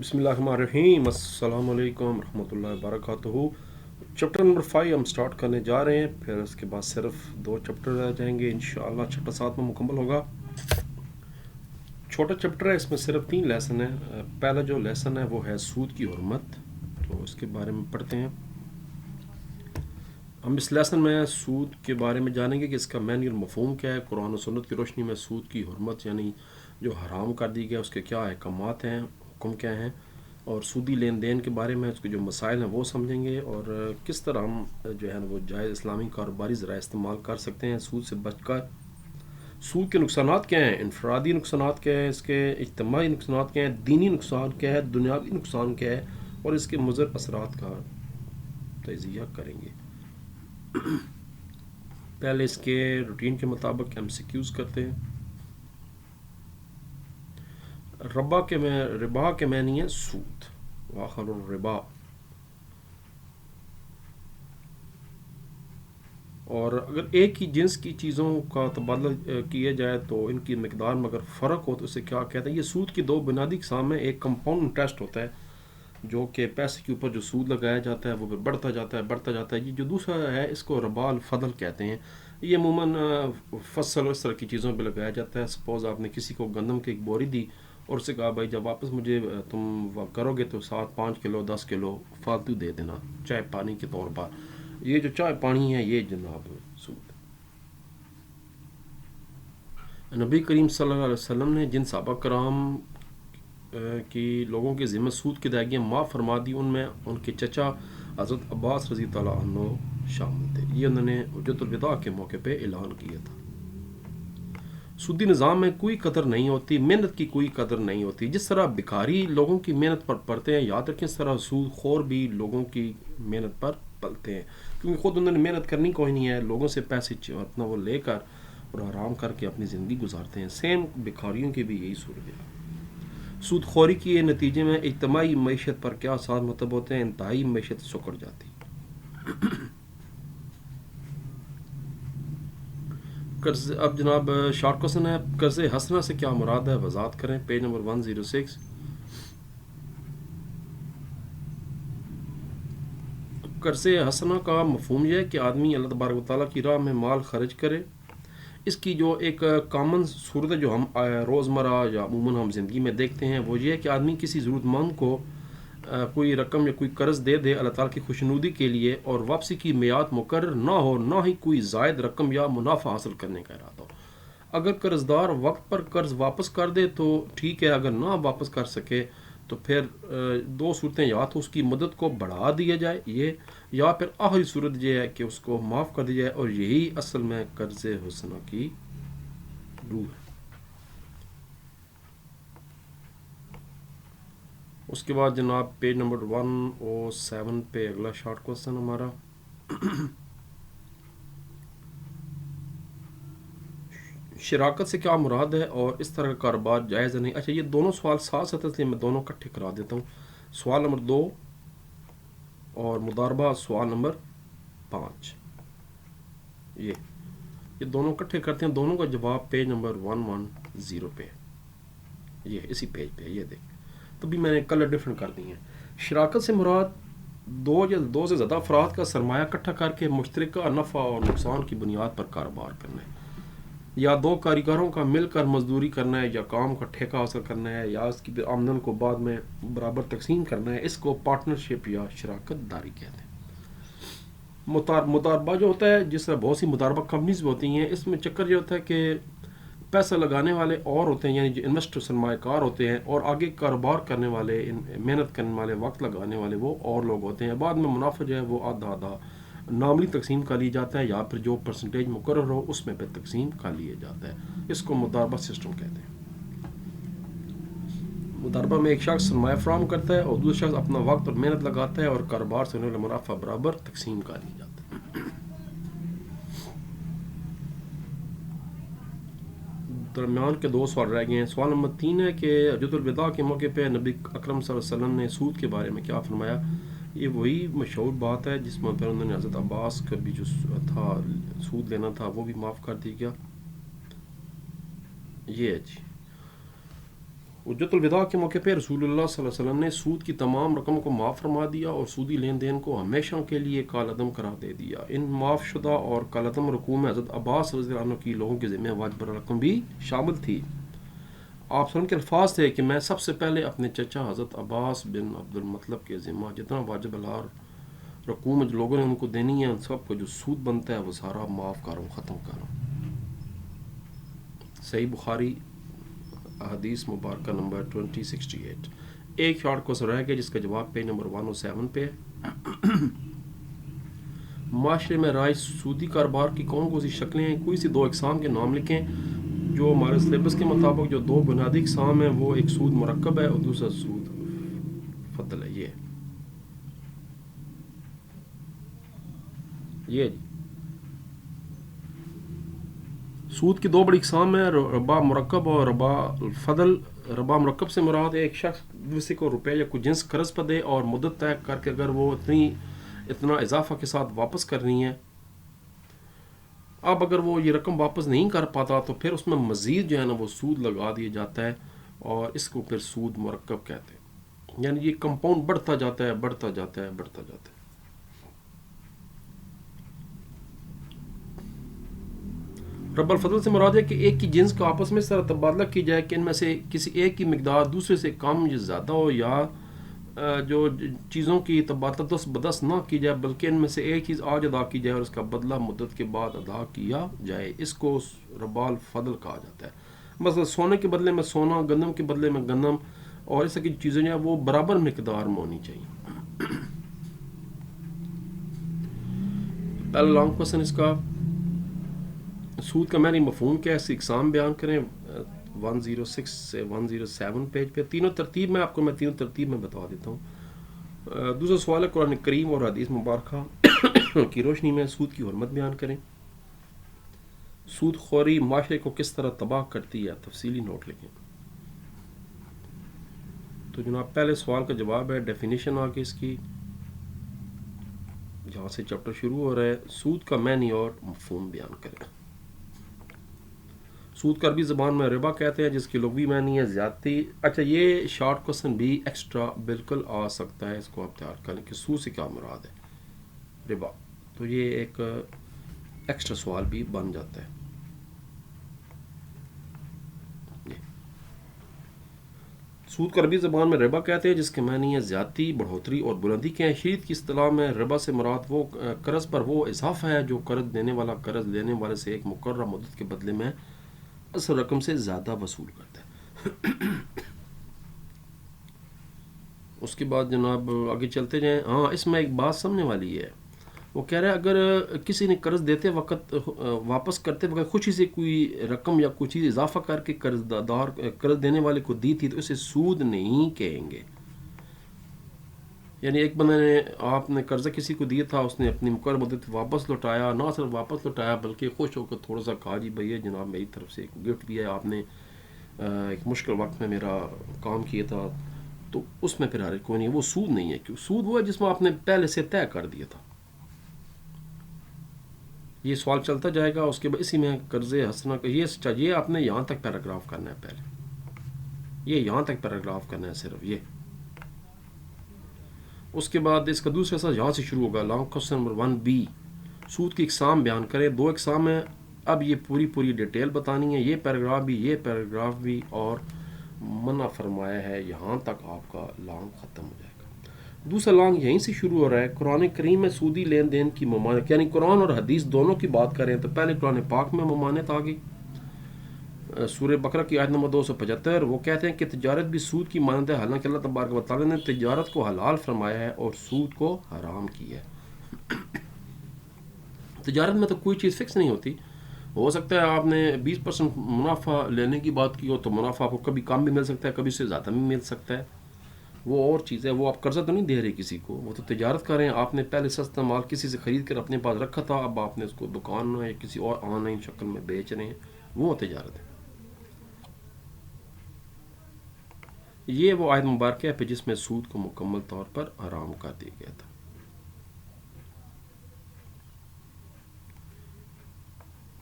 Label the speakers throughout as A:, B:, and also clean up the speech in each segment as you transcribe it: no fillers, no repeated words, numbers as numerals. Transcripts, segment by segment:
A: बिस्मिल्लाहिर्रहमानिर्रहीम अस्सलाम वालेकुम रहमतुल्लाहि वबरकातुहू। चैप्टर नंबर 5 हम स्टार्ट करने जा रहे हैं, फिर उसके बाद सिर्फ 2 चैप्टर रह जाएंगे इंशाअल्लाह। चैप्टर 7 में मुकम्मल होगा। छोटा चैप्टर है, इसमें सिर्फ 3 लेसन है। पहला जो लेसन है वो है सूद की हुर्मत, तो उसके बारे में पढ़ते हैं। हम इस लेसन में सूद के बारे में जानेंगे कि इसका मैनी और मफ़हूम क्या है, कुरान और सुन्नत की रोशनी में सूद की हुर्मत यानी जो हराम कर दी गया उसके क्या अहकामात हैं, हुक्म क्या हैं, और सूदी लेन देन के बारे में उसके जो मसाइल हैं वो समझेंगे, और किस तरह हम जो है वो जायज़ इस्लामी कारोबारी ज़राए इस्तेमाल कर सकते हैं सूद से बचकर। सूद के नुकसानात क्या हैं, इनफरादी नुकसानात क्या है, इसके इज्तिमाई नुकसानात क्या हैं, दीनी नुकसान क्या है, दुनियावी नुकसान क्या है, और इसके मुज़र असरात का तजिया करेंगे। पहले इसके रूटीन के मुताबिक MCQs करते हैं। रिबा के मैनी है सूद, वाखर रिबा, और अगर एक ही जिन्स की चीज़ों का तबादला किया जाए तो इनकी मकदार में अगर फ़र्क हो तो इसे क्या कहते हैं। ये सूद की 2 बुनियादी अक़साम है। एक कंपाउंड इंटरेस्ट होता है जो कि पैसे के ऊपर जो सूद लगाया जाता है वो फिर बढ़ता जाता है। ये जो दूसरा है इसको रबाल फदल कहते हैं। ये अमूमन फसल इस तरह की चीज़ों पे लगाया जाता है। सपोज़ आपने किसी को गंदम की एक बोरी दी और उससे कहा भाई जब वापस मुझे तुम करोगे तो 7-5 किलो 10 किलो फालतू दे देना चाय पानी के तौर पर। ये जो चाय पानी है ये जनाब सूद। नबी करीम सल्लल्लाहु अलैहि वसल्लम ने जिन सहाबा कराम कि लोगों के ज़िम्मे सूद की अदायगियाँ माफ़ फरमा दी, उनमें उनके चचा हज़रत अब्बास रज़ी ताला अन्हु शामिल थे। ये उन्होंने हुज्जतुल विदा के मौके पे ऐलान किया था। सूदी निज़ाम में कोई कदर नहीं होती, मेहनत की कोई कदर नहीं होती। जिस तरह भिखारी लोगों की मेहनत पर पड़ते हैं, याद रखें इस तरह सूद खोर भी लोगों की मेहनत पर पलते हैं, क्योंकि ख़ुद उन्होंने मेहनत करनी कोई नहीं है, लोगों से पैसे अपना वो लेकर और आराम करके अपनी ज़िंदगी गुजारते हैं। सेम भिखारियों की भी यही सूरत है। सूद खोरी के नतीजे में इज्तिमाई मईशत पर क्या असर मतलब होते हैं, इंतहाई मईशत सुकड़ जाती। कर्ज, अब जनाब शॉर्ट क्वेश्चन है, कर्ज हसना से क्या मुराद है, वजाहत करें। Page number 106। कर्ज हसना का मफहूम यह है कि आदमी अल्लाह तबारक व तआला की राह में माल खर्च करे। इसकी जो एक कॉमन सूरत है जो हम रोज़मर्रा या अमूमन हम ज़िंदगी में देखते हैं वो ये है कि आदमी किसी ज़रूरतमंद को कोई रकम या कोई कर्ज़ दे दे अल्लाह ताला की खुशनुदी के लिए, और वापसी की मियाद मुकर्रर ना हो, ना ही कोई ज़ायद रकम या मुनाफा हासिल करने का इरादा हो। अगर कर्ज़दार वक्त पर कर्ज़ वापस कर दे तो ठीक है, अगर ना वापस कर सके तो फिर 2 सूरतें, या तो उसकी मदद को बढ़ा दिया जाए ये, या फिर आखिरी सूरत ये है कि उसको माफ़ कर दिया जाए, और यही असल में कर्ज़ हुस्ना की रूह है। उसके बाद जनाब पेज नंबर 107 पे अगला शॉर्ट क्वेश्चन हमारा। शराकत से क्या मुराद है और इस तरह का कारोबार जायज़ नहीं। अच्छा, ये दोनों सवाल साथ साथ इसलिए मैं दोनों इकट्ठे करा देता हूँ। सवाल नंबर 2 और मुदारबा सवाल नंबर 5, ये दोनों इकट्ठे करते हैं। दोनों का जवाब पेज नंबर 110 पे, ये इसी पेज पे ये देख, तो भी मैंने कलर डिफरेंट कर दी हैं। शराकत से मुराद 2 या 2 से ज़्यादा अफराद का सरमाया इकट्ठा करके मुश्तरका नफ़ा और नुकसान की बुनियाद पर कारोबार करना है, या 2 कारीगरों का मिलकर मजदूरी करना है, या काम का ठेका हासिल करना है, या उसकी आमदन को बाद में बराबर तकसीम करना है। इसको पार्टनरशिप या शराकत दारी कहते हैं। मुदारबा जो होता है, जिस तरह बहुत सी मुदारबा कंपनीज होती हैं, इसमें चक्कर ये होता है कि पैसा लगाने वाले और होते हैं, यानी जो इन्वेस्टर सरमायाकार होते हैं, और आगे कारोबार करने वाले, मेहनत करने वाले, वक्त लगाने वाले वो और लोग होते हैं। बाद में मुनाफा जो है वो आधा आधा नामली तकसीम कर लिया जाता है, या फिर जो परसेंटेज मुकर्रर हो उसमें पे तकसीम कर लिया जाता है। इसको मुदारबा सिस्टम कहते हैं। मुदारबा में एक शख्स सरमाया फराहम करता है और दूसरा शख्स अपना वक्त और मेहनत लगाता है, और कारोबार से होने वाला मुनाफा बराबर तकसीम कर लिया जाता है। दरमियान के 2 सवाल रह गए हैं। सवाल नंबर 3 है कि हज्जतुल विदा के मौके पे नबी अकरम सल्लल्लाहु अलैहि वसल्लम ने सूद के बारे में क्या फरमाया। ये वही मशहूर बात है जिसमें फिर उन्होंने हज़रत अब्बास का भी जो था सूद लेना था वो भी माफ़ कर दिया गया। ये है जी। حجت الوداع کے موقع پہ رسول اللہ صلی اللہ علیہ وسلم نے سود کی تمام رقم کو معاف فرما دیا اور سودی لین دین کو ہمیشہ کے لیے کالعدم قرار دے دیا. ان معاف شدہ اور کالعدم رقوم میں حضرت عباس رضی اللہ عنہ کی لوگوں کے ذمہ واجب رقم بھی شامل تھی. آپ سن کے الفاظ تھے کہ میں سب سے پہلے اپنے چچا حضرت عباس بن عبد المطلب کے ذمہ جتنا واجب الار رقوم جو لوگوں نے ان کو دینی ہے ان سب کو جو سود بنتا ہے وہ سارا معاف کر رہا ہوں، ختم کر رہا ہوں. صحیح بخاری حدیث مبارکہ نمبر 2068. ایک شارٹ کوسچن رہ گیا جس کا جواب پیج نمبر 107 پہ ہے. معاشرے میں رائج سودی کاروبار کی کون سی شکلیں ہیں؟ کوئی سی دو اقسام کے نام لکھیں جو ہمارے سلیبس کے مطابق جو دو بنیادی اقسام ہیں وہ ایک سود مرکب ہے اور دوسرا سود فضل ہے. یہ جی سود کی دو بڑی اقسام ہیں، ربا مرکب اور ربا الفضل. ربا مرکب سے مراد ایک شخص دوسرے کو روپے یا کوئی جنس قرض پر دے اور مدت طے کر کے اگر وہ اتنا اضافہ کے ساتھ واپس کرنی ہے. اب اگر وہ یہ رقم واپس نہیں کر پاتا تو پھر اس میں مزید جو ہے نا وہ سود لگا دیا جاتا ہے اور اس کو پھر سود مرکب کہتے ہیں. یعنی یہ کمپاؤنڈ بڑھتا جاتا ہے بڑھتا جاتا ہے بڑھتا جاتا ہے. رب الفضل سے مراد ہے کہ ایک کی جنس کا آپس میں اس طرح تبادلہ کی جائے کہ ان میں سے کسی ایک کی مقدار دوسرے سے کم یا زیادہ ہو، یا جو چیزوں کی تبادلہ دست بدست نہ کی جائے بلکہ ان میں سے ایک چیز آج ادا کی جائے اور اس کا بدلہ مدت کے بعد ادا کیا جائے. اس کو ربا الفضل کہا جاتا ہے. مثلا سونے کے بدلے میں سونا، گندم کے بدلے میں گندم، اور اس طرح کی چیزیں جو ہیں وہ برابر مقدار میں ہونی چاہیے. پہلا لانگ کوسچن اس کا سود کا معنی مفہوم کیا ہے، اس کی اقسام بیان کریں. 106 سے 107 پیج پہ تینوں ترتیب میں آپ کو تینوں ترتیب میں بتا دیتا ہوں. دوسرا سوال ہے قرآن کریم اور حدیث مبارکہ کی روشنی میں سود کی حرمت بیان کریں. سود خوری معاشرے کو کس طرح تباہ کرتی ہے، تفصیلی نوٹ لکھیں. تو جناب پہلے سوال کا جواب ہے ڈیفینیشن آگے اس کی جہاں سے چیپٹر شروع ہو رہا ہے. سود کا معنی اور مفہوم بیان کریں. سود کا عربی زبان میں ربا کہتے ہیں جس کی لغوی معنی ہے زیادتی. اچھا یہ شارٹ کوسچن بھی ایکسٹرا بالکل آ سکتا ہے، اس کو آپ تیار کریں کہ سود سے کیا مراد ہے ربا. تو یہ ایک ایکسٹرا سوال بھی بن جاتا ہے. سود کا عربی زبان میں ربا کہتے ہیں جس کے معنی ہے زیادتی، بڑھوتری اور بلندی کے ہیں. شریعت کی اصطلاح میں ربا سے مراد وہ قرض پر وہ اضافہ ہے جو قرض دینے والا قرض لینے والے سے ایک مقررہ مدت کے بدلے میں اصل رقم سے زیادہ وصول کرتا ہے. اس کے بعد جناب آگے چلتے جائیں. ہاں اس میں ایک بات سمجھنے والی ہے. وہ کہہ رہا ہے اگر کسی نے قرض دیتے وقت واپس کرتے وقت خوشی سے کوئی رقم یا کوئی چیز اضافہ کر کے قرض دینے والے کو دی تھی تو اسے سود نہیں کہیں گے. یعنی ایک بندے نے آپ نے قرضہ کسی کو دیا تھا، اس نے اپنی مقررہ مدت واپس لوٹایا، نہ صرف واپس لوٹایا بلکہ خوش ہو کر تھوڑا سا کہا جی بھیا جناب میری طرف سے ایک گفٹ بھی ہے، آپ نے ایک مشکل وقت میں میرا کام کیا تھا، تو اس میں پھر کوئی نہیں، وہ سود نہیں ہے. کیوں؟ سود وہ ہے جس میں آپ نے پہلے سے طے کر دیا تھا. یہ سوال چلتا جائے گا. اس کے بعد اسی میں قرض حسنہ کا یہ آپ نے یہاں تک پیراگراف کرنا ہے. پہلے یہ یہاں تک پیراگراف کرنا ہے صرف یہ. اس کے بعد اس کا دوسرا حصہ یہاں سے شروع ہوگا. لانگ کوسچن نمبر 1B سود کی اقسام بیان کریں. دو اقسام ہیں. اب یہ پوری ڈیٹیل بتانی ہے. یہ پیراگراف بھی اور منع فرمایا ہے. یہاں تک آپ کا لانگ ختم ہو جائے گا. دوسرا لانگ یہیں سے شروع ہو رہا ہے. قرآن کریم میں سودی لین دین کی ممانعت، یعنی قرآن اور حدیث دونوں کی بات کریں تو پہلے قرآن پاک میں ممانعت آ گئی. سورہ بقرہ کی آیت نمبر 275 وہ کہتے ہیں کہ تجارت بھی سود کی مانند ہے، حالانکہ اللہ تبارک و تعالیٰ نے تجارت کو حلال فرمایا ہے اور سود کو حرام کیا ہے. تجارت میں تو کوئی چیز فکس نہیں ہوتی. ہو سکتا ہے آپ نے 20% منافع لینے کی بات کی ہو تو منافع آپ کو کبھی کم بھی مل سکتا ہے، کبھی سے زیادہ بھی مل سکتا ہے. وہ اور چیز ہے. وہ آپ قرضہ تو نہیں دے رہے کسی کو، وہ تو تجارت کر رہے ہیں. آپ نے پہلے سستا مال کسی سے خرید کر اپنے پاس رکھا تھا، اب آپ نے اس کو دکان میں یا کسی اور آن لائن شکل میں بیچ رہے ہیں. وہ تجارت ہے. یہ وہ آیت مبارکہ ہے جس میں سود کو مکمل طور پر حرام کر دیا گیا تھا.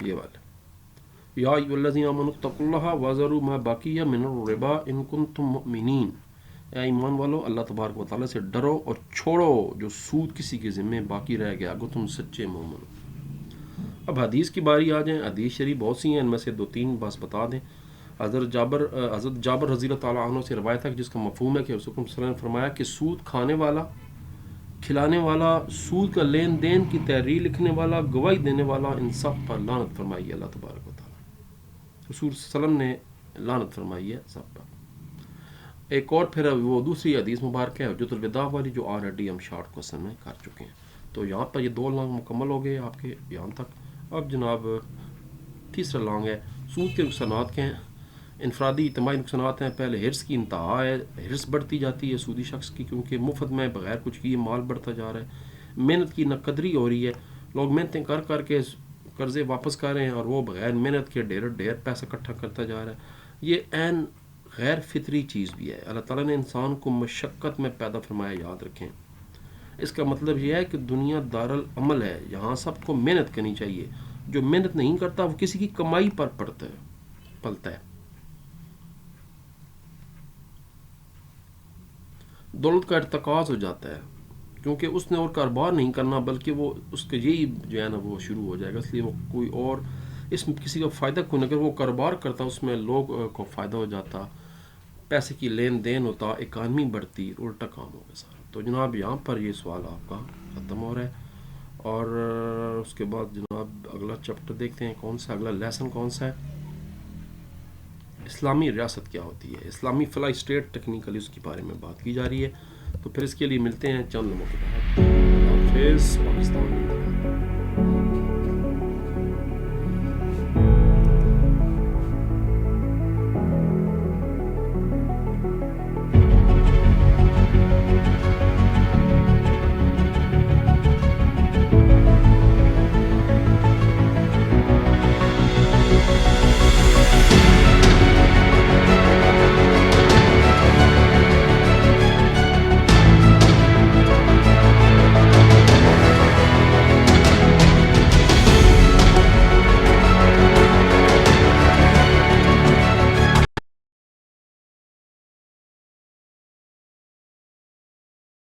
A: یہ والا या अय्युहल्लज़ीना आमनू इत्तक़ुल्लाह वज़रू मा बक़िया मिनर रिबा इन कुंतुम मुमिनीन, ऐ ईमान वालो अल्लाह तबारक व तआला से डरो और छोड़ो जो सूद किसी के ज़िम्मे बाकी रह गया अगर तुम सच्चे मोमिन हो। अब हदीस की बारी आ जाए। हदीस शरीफ बहुत सी हैं, इनमें से दो तीन बस बता दें। हज़रत जाबर रज़ी अल्लाह तआला अन्हु से रवायत है जिसका मफ़हूम है कि रसूल सल्लल्लाहु अलैहि वसल्लम ने फरमाया कि सूद खाने वाला, खिलाने वाला, सूद का लेन देन की तहरीर लिखने वाला, गवाही देने वाला, इन सब पर लानत फरमाई है अल्लाह तबारक व तआला। रसूल सल्लल्लाहु अलैहि वसल्लम ने लानत फरमाई है सब पर। एक और फिर वो दूसरी हदीस मुबारक है हज्जतुल विदा वाली, जो ऑलरेडी हम शॉर्ट क्वेश्चन में कर चुके हैं। तो यहाँ पर ये दो लॉन्ग मुकम्मल हो गए आपके यहाँ तक। अब जनाब तीसरा लॉन्ग है सूद के नुकसानात के हैं। इनफरादी इज्तिमाई नुकसानात हैं। पहले हिर्स की इंतहा है, हिर्स बढ़ती जाती है सूदी शख्स की, क्योंकि मुफ्त में बगैर कुछ किए माल बढ़ता जा रहा है। मेहनत की नकदरी हो रही है, लोग मेहनतें कर कर के कर्ज़े वापस कर रहे हैं और वो बगैर मेहनत के ढेर पैसा इकट्ठा करता जा रहा है। ये ऐन गैर फितरी चीज़ भी है। अल्लाह ताला ने इंसान को मशक्क़त में पैदा फरमाया, याद रखें। इसका मतलब यह है कि दुनिया दारुल अमल है, यहाँ सबको मेहनत करनी चाहिए। जो मेहनत नहीं करता वो किसी की कमाई पर पलता है। दौलत का इर्तिकाज़ हो जाता है, क्योंकि उसने और कारोबार नहीं करना बल्कि वो उसके यही जो है ना वो शुरू हो जाएगा। इसलिए वो कोई और इसमें किसी का फ़ायदा कोई, अगर वो कारोबार करता उसमें लोग को फ़ायदा हो जाता, पैसे की लेन देन होता, इकानमी बढ़ती, उल्टा काम होगा सारा। तो जनाब यहाँ पर ये सवाल आपका ख़त्म हो रहा है। और उसके बाद जनाब अगला चैप्टर देखते हैं कौन सा, अगला लेसन कौन सा है। इस्लामी रियासत क्या होती है, इस्लामी फ़लाई स्टेट, टेक्निकली उसके बारे में बात की जा रही है। तो फिर इसके लिए मिलते हैं चंद लम्हों के बाद। हाफिज़। पाकिस्तान।